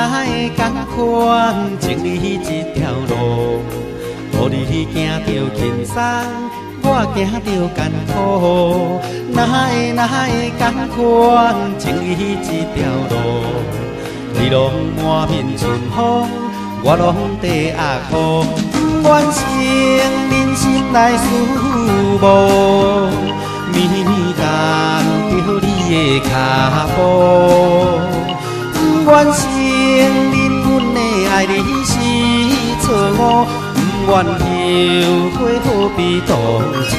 会甘愿情你这条路，予你行着轻松，我行着艰苦。哪会甘愿情你这条路，你拢满面春风，我拢地压苦。不愿生人心内思慕，绵干着你的脚步。不愿承认阮的爱你是错误，不愿后悔何必当初。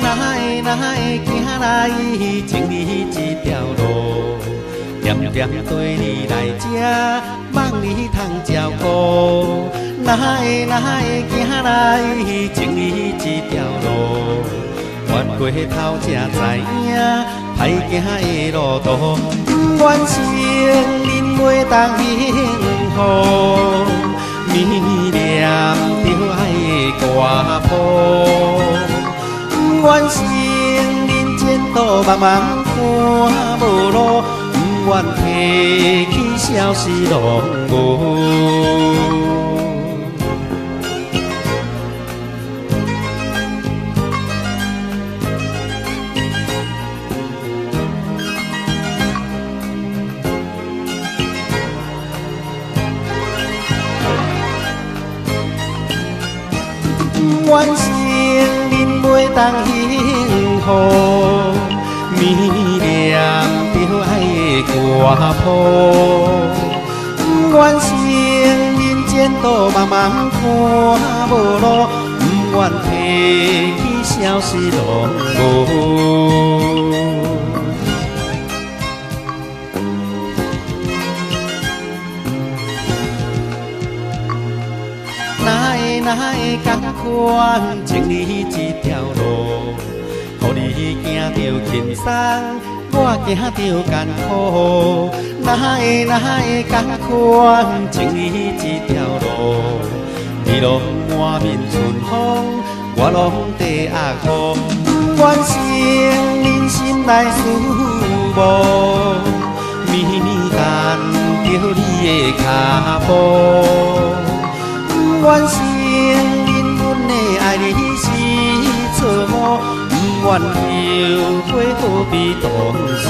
哪会行来情你这条路，点点对你来这，望你通照顾。哪会行来情你这条路，越过头才知影歹行的路途。不愿承认袂当幸福，迷恋着爱的歌谱。不愿承认前途茫茫看无路，不愿提起消失拢无。不愿承认袂当幸福，迷恋着爱的歌谱。不愿承认前途茫茫看无路，不愿提起消失拢无。哪会甘愿情你这条路，予你行着轻松，我行着艰苦。哪会甘愿情你这条路，你拢满面春风，我拢地压苦。不愿承认心内思慕，绵干着你的脚步。不愿承认阮的爱你是错误，不愿后悔何必当初。